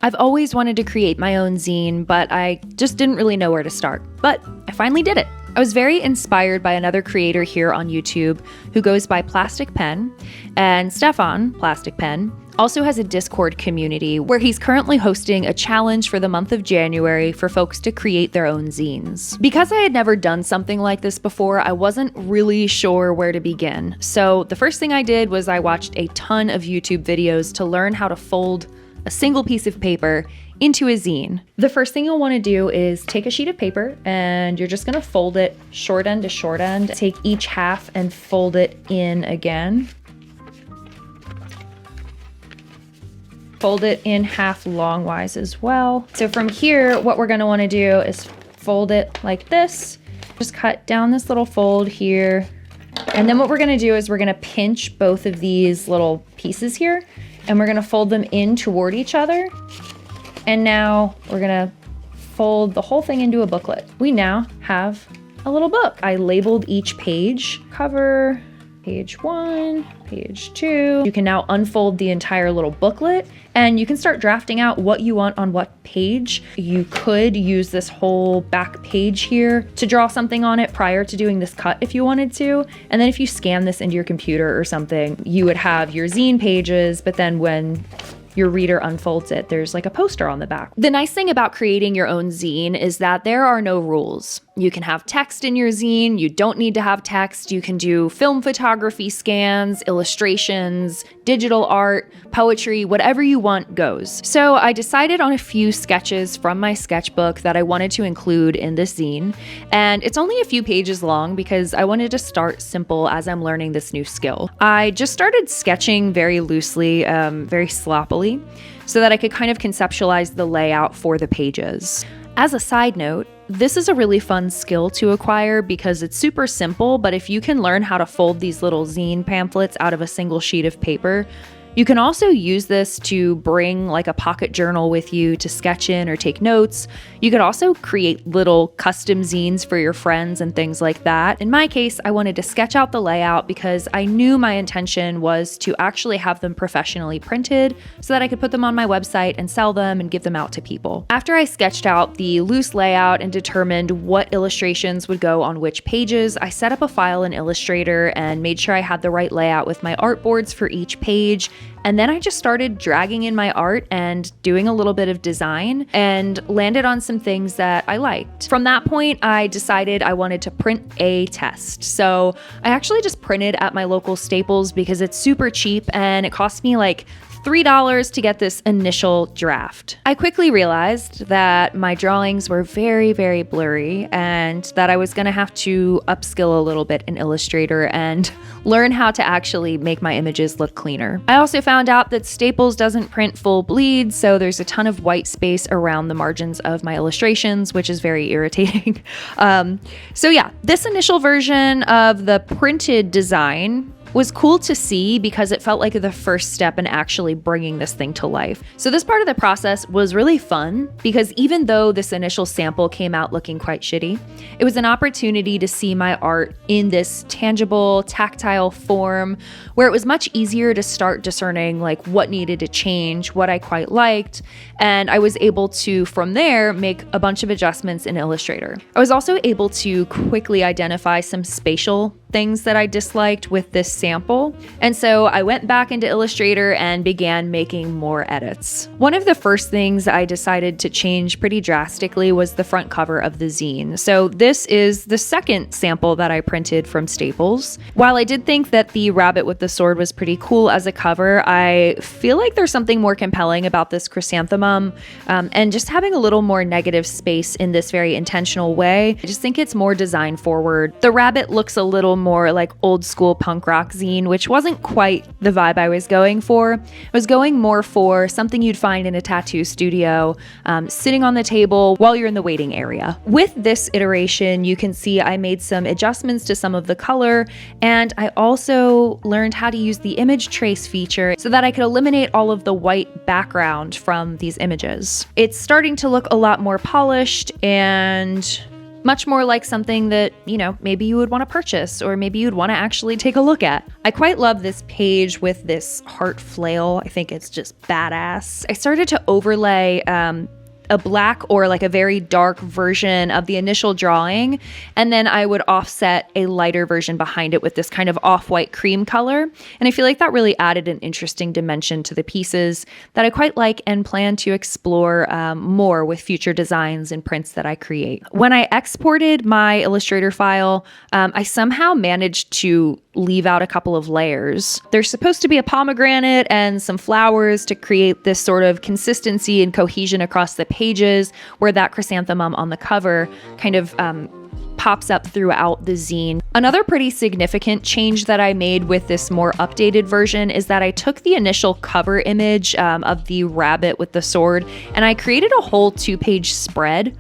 I've always wanted to create my own zine, but I just didn't really know where to start. But I finally did it. I was very inspired by another creator here on YouTube who goes by Plastic Pen, and Stefan, Plastic Pen, also has a Discord community where he's currently hosting a challenge for the month of January for folks to create their own zines. Because I had never done something like this before, I wasn't really sure where to begin. So the first thing I did was I watched a ton of YouTube videos to learn how to fold a single piece of paper into a zine. The first thing you'll want to do is take a sheet of paper and you're just going to fold it short end to short end. Take each half and fold it in again. Fold it in half longwise as well. So from here, what we're going to want to do is fold it like this. Just cut down this little fold here. And then what we're going to do is we're going to pinch both of these little pieces here, and we're going to fold them in toward each other. And now we're going to fold the whole thing into a booklet. We now have a little book. I labeled each page. Cover, page 1, page 2. You can now unfold the entire little booklet and you can start drafting out what you want on what page. You could use this whole back page here to draw something on it prior to doing this cut if you wanted to. And then if you scan this into your computer or something, you would have your zine pages, but then when your reader unfolds it, there's like a poster on the back. The nice thing about creating your own zine is that there are no rules. You can have text in your zine, you don't need to have text, you can do film photography scans, illustrations, digital art, poetry, whatever you want goes. So I decided on a few sketches from my sketchbook that I wanted to include in this zine, and it's only a few pages long because I wanted to start simple as I'm learning this new skill. I just started sketching very loosely, very sloppily, so that I could kind of conceptualize the layout for the pages. As a side note, this is a really fun skill to acquire because it's super simple, but if you can learn how to fold these little zine pamphlets out of a single sheet of paper, you can also use this to bring like a pocket journal with you to sketch in or take notes. You could also create little custom zines for your friends and things like that. In my case, I wanted to sketch out the layout because I knew my intention was to actually have them professionally printed so that I could put them on my website and sell them and give them out to people. After I sketched out the loose layout and determined what illustrations would go on which pages, I set up a file in Illustrator and made sure I had the right layout with my artboards for each page. And then I just started dragging in my art and doing a little bit of design and landed on some things that I liked. From that point, I decided I wanted to print a test. So I actually just printed at my local Staples because it's super cheap and it cost me like $3 to get this initial draft. I quickly realized that my drawings were very, very blurry and that I was gonna have to upskill a little bit in Illustrator and learn how to actually make my images look cleaner. I also found out that Staples doesn't print full bleed, so there's a ton of white space around the margins of my illustrations, which is very irritating. So yeah, this initial version of the printed design was cool to see because it felt like the first step in actually bringing this thing to life. So this part of the process was really fun because even though this initial sample came out looking quite shitty, it was an opportunity to see my art in this tangible, tactile form where it was much easier to start discerning like what needed to change, what I quite liked, and I was able to, from there, make a bunch of adjustments in Illustrator. I was also able to quickly identify some spatial things that I disliked with this sample. And so I went back into Illustrator and began making more edits. One of the first things I decided to change pretty drastically was the front cover of the zine. So this is the second sample that I printed from Staples. While I did think that the rabbit with the sword was pretty cool as a cover, I feel like there's something more compelling about this chrysanthemum and just having a little more negative space in this very intentional way. I just think it's more design forward. The rabbit looks a little more like old school punk rock zine, which wasn't quite the vibe I was going for. I was going more for something you'd find in a tattoo studio, sitting on the table while you're in the waiting area. With this iteration, you can see I made some adjustments to some of the color, and I also learned how to use the image trace feature so that I could eliminate all of the white background from these images. It's starting to look a lot more polished and Much more like something that, maybe you would want to purchase or maybe you'd want to actually take a look at. I quite love this page with this heart flail. I think it's just badass. I started to overlay a black or like a very dark version of the initial drawing, and then I would offset a lighter version behind it with this kind of off-white cream color. And I feel like that really added an interesting dimension to the pieces that I quite like and plan to explore more with future designs and prints that I create. When I exported my Illustrator file, I somehow managed to leave out a couple of layers. There's supposed to be a pomegranate and some flowers to create this sort of consistency and cohesion across the pages, where that chrysanthemum on the cover kind of pops up throughout the zine. Another pretty significant change that I made with this more updated version is that I took the initial cover image of the rabbit with the sword and I created a whole 2-page spread.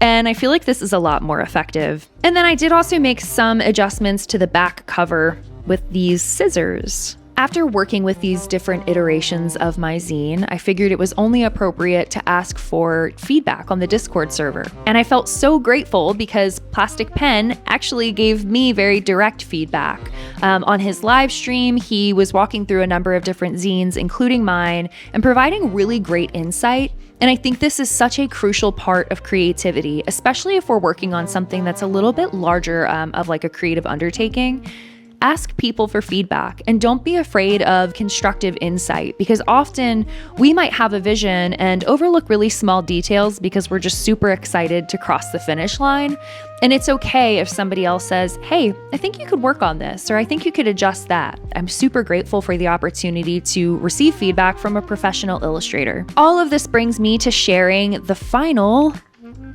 And I feel like this is a lot more effective. And then I did also make some adjustments to the back cover with these scissors. After working with these different iterations of my zine, I figured it was only appropriate to ask for feedback on the Discord server. And I felt so grateful because Plastic Pen actually gave me very direct feedback. On his live stream, he was walking through a number of different zines, including mine, and providing really great insight. And I think this is such a crucial part of creativity, especially if we're working on something that's a little bit larger of like a creative undertaking. Ask people for feedback and don't be afraid of constructive insight, because often we might have a vision and overlook really small details because we're just super excited to cross the finish line. And it's okay if somebody else says, hey, I think you could work on this, or I think you could adjust that. I'm super grateful for the opportunity to receive feedback from a professional illustrator. All of this brings me to sharing the final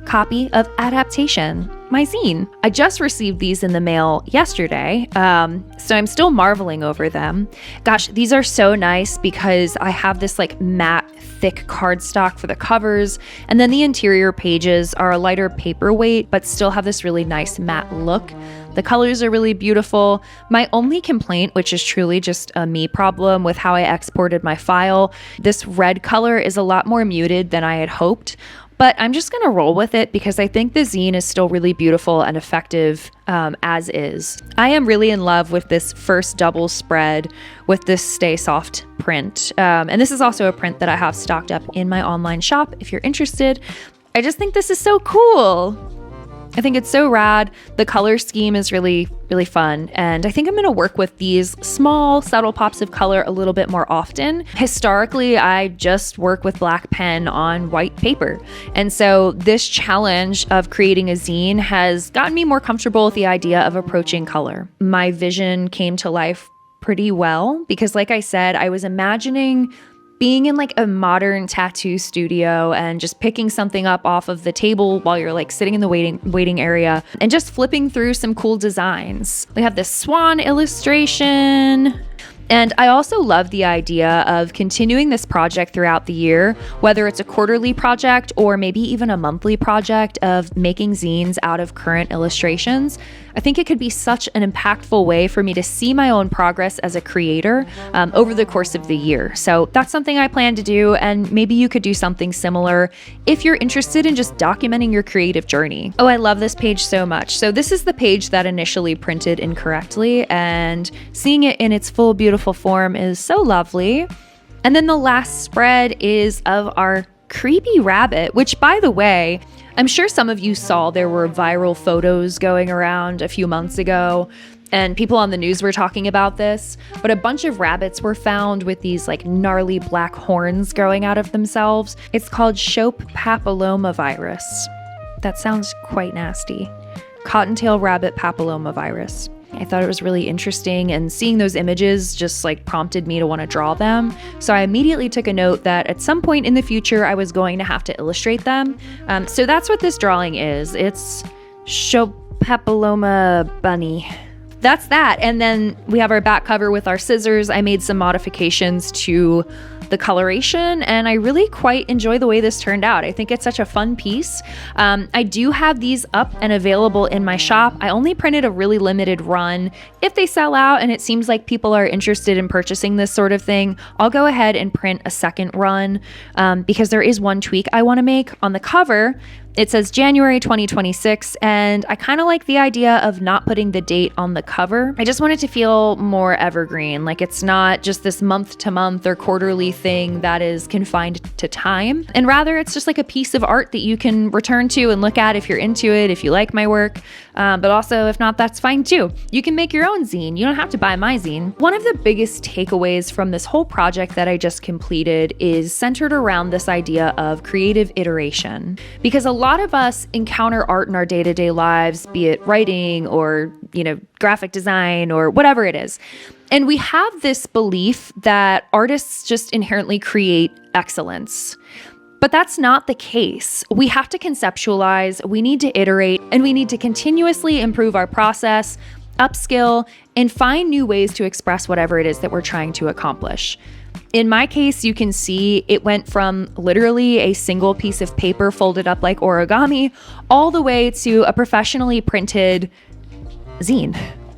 copy of Adaptation, my zine. I just received these in the mail yesterday, so I'm still marveling over them. Gosh, these are so nice because I have this like matte, thick cardstock for the covers, and then the interior pages are a lighter paperweight, but still have this really nice matte look. The colors are really beautiful. My only complaint, which is truly just a me problem with how I exported my file, this red color is a lot more muted than I had hoped. But I'm just going to roll with it because I think the zine is still really beautiful and effective as is. I am really in love with this first double spread with this Stay Soft print. And this is also a print that I have stocked up in my online shop if you're interested. I just think this is so cool. I think it's so rad. The color scheme is really, really fun. And I think I'm going to work with these small, subtle pops of color a little bit more often. Historically, I just work with black pen on white paper. And so this challenge of creating a zine has gotten me more comfortable with the idea of approaching color. My vision came to life pretty well because, like I said, I was imagining being in like a modern tattoo studio and just picking something up off of the table while you're like sitting in the waiting area and just flipping through some cool designs. We have this swan illustration. And I also love the idea of continuing this project throughout the year, whether it's a quarterly project or maybe even a monthly project of making zines out of current illustrations. I think it could be such an impactful way for me to see my own progress as a creator over the course of the year. So that's something I plan to do, and maybe you could do something similar if you're interested in just documenting your creative journey. Oh, I love this page so much. So this is the page that initially printed incorrectly, and seeing it in its full beautiful form is so lovely. And then the last spread is of our creepy rabbit, which, by the way, I'm sure some of you saw there were viral photos going around a few months ago, and people on the news were talking about this, but a bunch of rabbits were found with these like gnarly black horns growing out of themselves. It's called Shope papillomavirus. That sounds quite nasty. Cottontail rabbit papillomavirus. I thought it was really interesting, and seeing those images just like prompted me to want to draw them. So I immediately took a note that at some point in the future, I was going to have to illustrate them. So that's what this drawing is. It's Shope papilloma bunny. That's that. And then we have our back cover with our scissors. I made some modifications to the coloration, and I really quite enjoy the way this turned out. I think it's such a fun piece. I do have these up and available in my shop. I only printed a really limited run. If they sell out and it seems like people are interested in purchasing this sort of thing, I'll go ahead and print a second run, because there is one tweak I want to make. On the cover, it says January 2026, and I kind of like the idea of not putting the date on the cover. I just want it to feel more evergreen, like it's not just this month to month or quarterly thing that is confined to time, and rather it's just like a piece of art that you can return to and look at if you're into it, if you like my work, but also if not, that's fine too. You can make your own zine. You don't have to buy my zine. One of the biggest takeaways from this whole project that I just completed is centered around this idea of creative iteration, because a lot of us encounter art in our day-to-day lives, be it writing or, graphic design or whatever it is. And we have this belief that artists just inherently create excellence. But that's not the case. We have to conceptualize, we need to iterate, and we need to continuously improve our process, upskill, and find new ways to express whatever it is that we're trying to accomplish. In my case, you can see it went from literally a single piece of paper folded up like origami all the way to a professionally printed zine.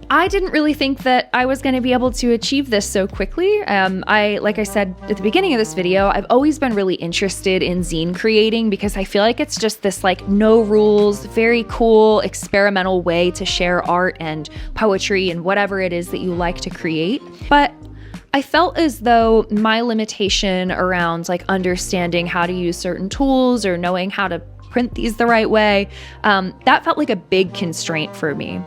I didn't really think that I was going to be able to achieve this so quickly. Like I said at the beginning of this video, I've always been really interested in zine creating because I feel like it's just this like no rules, very cool experimental way to share art and poetry and whatever it is that you like to create. But I felt as though my limitation around like understanding how to use certain tools or knowing how to print these the right way, that felt like a big constraint for me.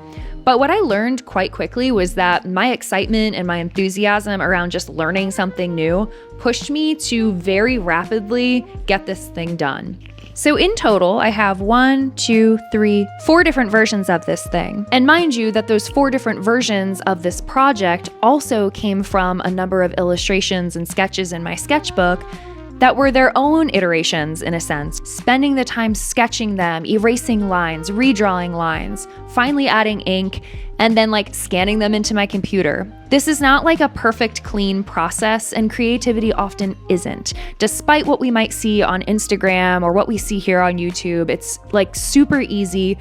But what I learned quite quickly was that my excitement and my enthusiasm around just learning something new pushed me to very rapidly get this thing done. So in total, I have 4 different versions of this thing. And mind you that those 4 different versions of this project also came from a number of illustrations and sketches in my sketchbook that were their own iterations in a sense, spending the time sketching them, erasing lines, redrawing lines, finally adding ink, and then like scanning them into my computer. This is not like a perfect, clean process, and creativity often isn't. Despite what we might see on Instagram or what we see here on YouTube, it's like super easy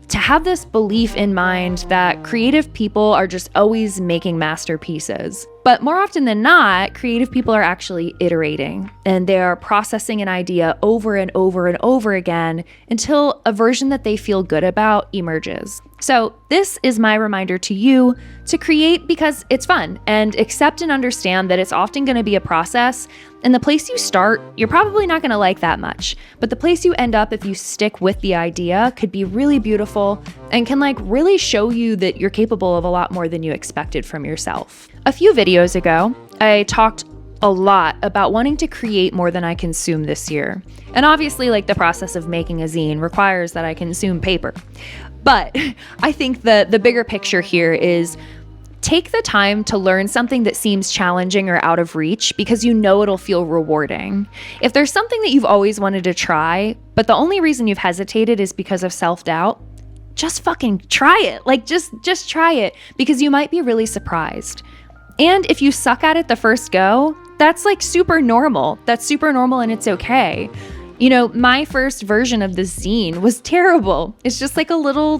to have this belief in mind that creative people are just always making masterpieces. But more often than not, creative people are actually iterating, and they are processing an idea over and over and over again until a version that they feel good about emerges. So this is my reminder to you to create because it's fun, and accept and understand that it's often going to be a process, and the place you start, you're probably not going to like that much, but the place you end up if you stick with the idea could be really beautiful and can like really show you that you're capable of a lot more than you expected from yourself. A few videos ago, I talked a lot about wanting to create more than I consume this year. And obviously, like the process of making a zine requires that I consume paper. But I think the bigger picture here is take the time to learn something that seems challenging or out of reach because you know it'll feel rewarding. If there's something that you've always wanted to try, but the only reason you've hesitated is because of self-doubt, just fucking try it. Like just try it because you might be really surprised. And if you suck at it the first go, that's like super normal. That's super normal and it's okay. My first version of this zine was terrible. It's just like a little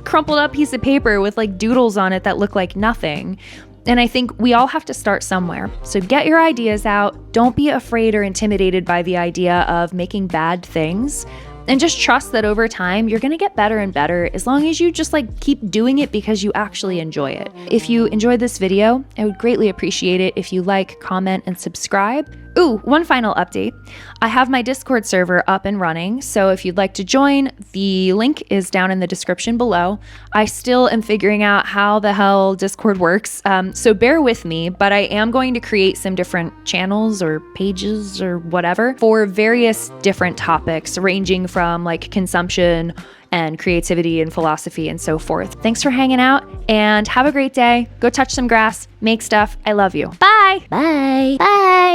crumpled up piece of paper with like doodles on it that look like nothing. And I think we all have to start somewhere. So get your ideas out. Don't be afraid or intimidated by the idea of making bad things. And just trust that over time, you're going to get better and better as long as you just like keep doing it because you actually enjoy it. If you enjoyed this video, I would greatly appreciate it if you like, comment, and subscribe. Ooh, one final update. I have my Discord server up and running, so if you'd like to join, the link is down in the description below. I still am figuring out how the hell Discord works, so bear with me, but I am going to create some different channels or pages or whatever for various different topics, ranging from like consumption and creativity and philosophy and so forth. Thanks for hanging out and have a great day. Go touch some grass, make stuff. I love you. Bye. Bye. Bye.